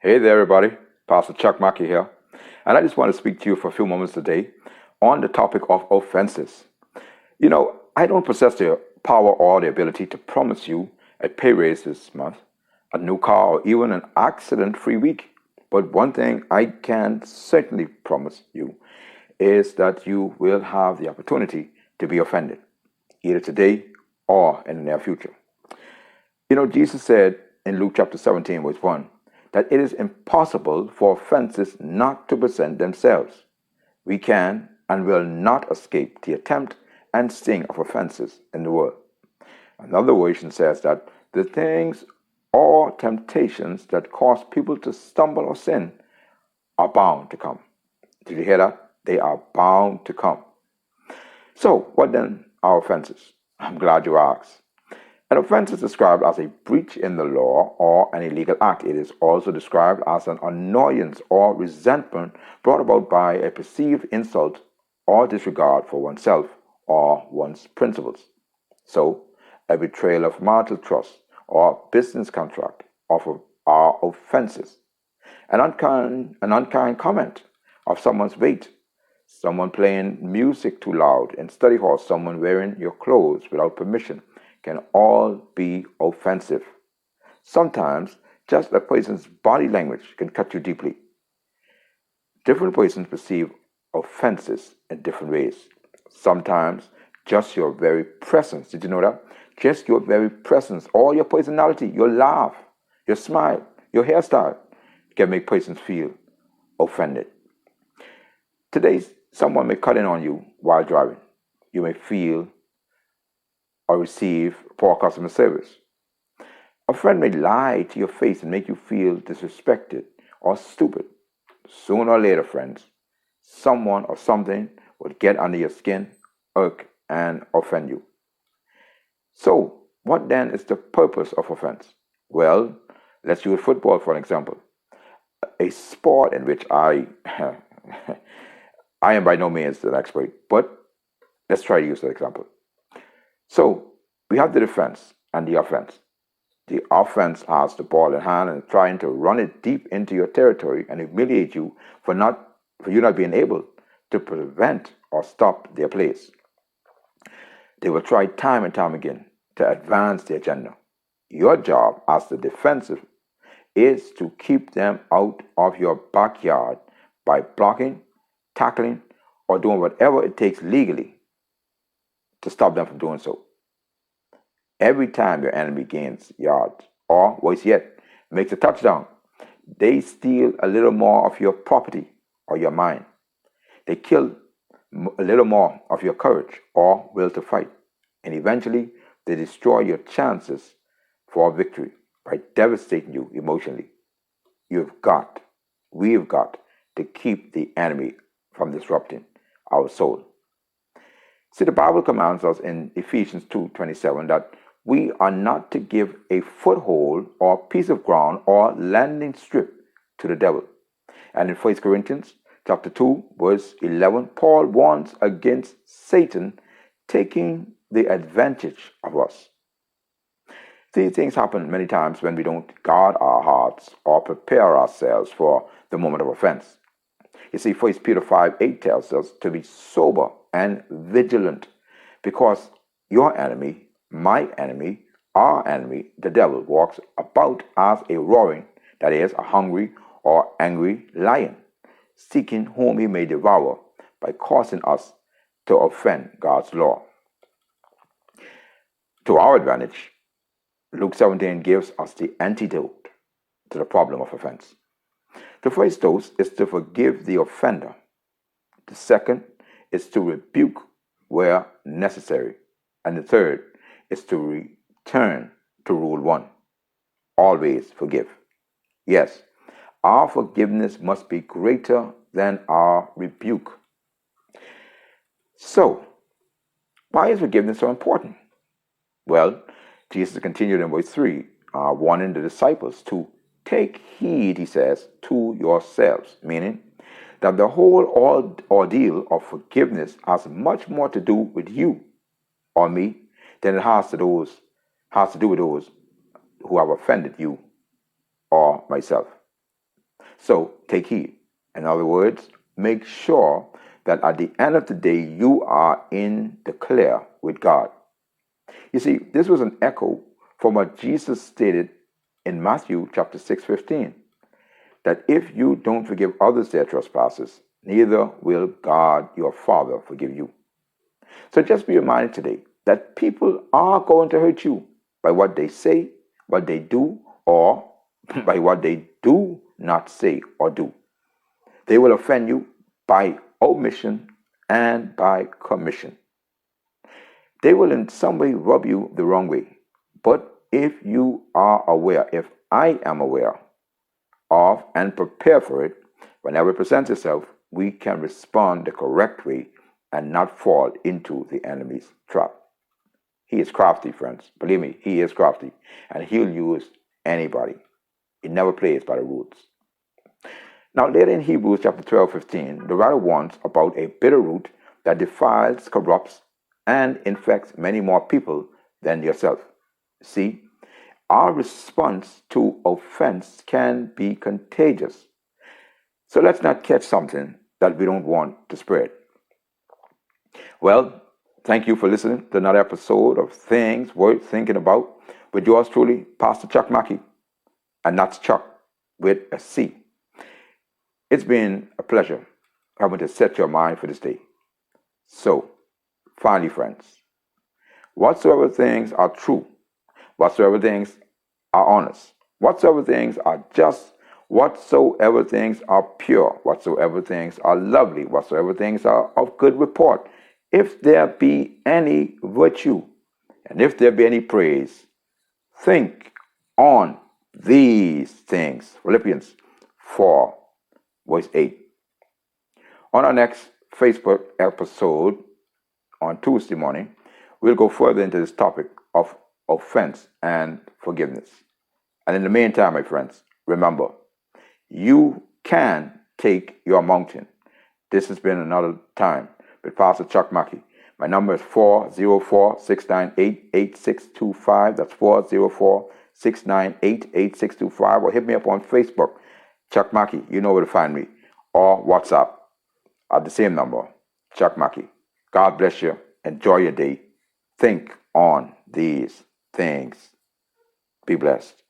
Hey there, everybody. Pastor Chuck Mackey here. And I just want to speak to you for a few moments today on the topic of offenses. I don't possess the power or the ability to promise you a pay raise this month, a new car, or even an accident-free week. But one thing I can certainly promise you is that you will have the opportunity to be offended, either today or in the near future. Jesus said in Luke chapter 17, verse 1, that it is impossible for offenses not to present themselves. We can and will not escape the attempt and sting of offenses in the world. Another version says that the things or temptations that cause people to stumble or sin are bound to come. Did you hear that? They are bound to come. So, what then are offenses? I'm glad you asked. An offense is described as a breach in the law or an illegal act. It is also described as an annoyance or resentment brought about by a perceived insult or disregard for oneself or one's principles. So, a betrayal of marital trust or business contract are offenses. An unkind comment of someone's weight, someone playing music too loud in study hall, someone wearing your clothes without permission, can all be offensive. Sometimes just a person's body language can cut you deeply. Different persons perceive offenses in different ways. Sometimes just your very presence, did you know that? Just your very presence, or your personality, your laugh, your smile, your hairstyle can make persons feel offended. Today, someone may cut in on you while driving. You may feel or receive poor customer service. A friend may lie to your face and make you feel disrespected or stupid. Sooner or later, friends, someone or something will get under your skin, irk, and offend you. So, what then is the purpose of offense? Well, let's use football for an example. A sport in which I am by no means an expert, but let's try to use that example. So we have the defense and the offense. The offense has the ball in hand and is trying to run it deep into your territory and humiliate you for you not being able to prevent or stop their plays. They will try time and time again to advance their agenda. Your job as the defensive is to keep them out of your backyard by blocking, tackling, or doing whatever it takes legally to stop them from doing so. Every time your enemy gains yards, or worse yet, makes a touchdown, they steal a little more of your property or your mind. They kill a little more of your courage or will to fight. And eventually, they destroy your chances for victory by devastating you emotionally. We've got to keep the enemy from disrupting our soul. See, the Bible commands us in Ephesians 2:27 that we are not to give a foothold or piece of ground or landing strip to the devil. And in 1 Corinthians chapter 2, verse 11, Paul warns against Satan taking the advantage of us. These things happen many times when we don't guard our hearts or prepare ourselves for the moment of offense. You see, 1 Peter 5:8 tells us to be sober and vigilant because your enemy, my enemy, our enemy, the devil, walks about as a roaring, that is, a hungry or angry lion, seeking whom he may devour by causing us to offend God's law. To our advantage, Luke 17 gives us the antidote to the problem of offense. The first dose is to forgive the offender. The second is to rebuke where necessary. And the third is to return to rule 1. Always forgive. Yes, our forgiveness must be greater than our rebuke. So, why is forgiveness so important? Well, Jesus continued in verse 3, warning the disciples to take heed, he says, to yourselves, meaning that the whole ordeal of forgiveness has much more to do with you or me than it has to do with those who have offended you or myself. So take heed. In other words, make sure that at the end of the day, you are in the clear with God. You see, this was an echo from what Jesus stated in Matthew chapter 6:15, that if you don't forgive others their trespasses, neither will God your Father forgive you. So just be reminded today that people are going to hurt you by what they say, what they do, or by what they do not say or do. They will offend you by omission and by commission. They will in some way rub you the wrong way. But if you are aware, if I am aware of and prepare for it, whenever it presents itself, we can respond the correct way and not fall into the enemy's trap. He is crafty, friends. Believe me, he is crafty. And he'll use anybody. He never plays by the rules. Now, later in Hebrews chapter 12:15, the writer warns about a bitter root that defiles, corrupts, and infects many more people than yourself. See, our response to offense can be contagious. So let's not catch something that we don't want to spread. Well, thank you for listening to another episode of Things Worth Thinking About with yours truly, Pastor Chuck Mackey. And that's Chuck with a C. It's been a pleasure having to set your mind for this day. So, finally, friends, whatsoever things are true, whatsoever things are honest, whatsoever things are just, whatsoever things are pure, whatsoever things are lovely, whatsoever things are of good report, if there be any virtue, and if there be any praise, think on these things. Philippians 4, verse 8. On our next Facebook episode on Tuesday morning, we'll go further into this topic of offense and forgiveness. And in the meantime, my friends, remember, you can take your mountain. This has been another time with Pastor Chuck Mackey. My number is 404-698-8625. That's 404-698-8625. Or hit me up on Facebook, Chuck Mackey. You know where to find me. Or WhatsApp at the same number, Chuck Mackey. God bless you. Enjoy your day. Think on these things. Be blessed.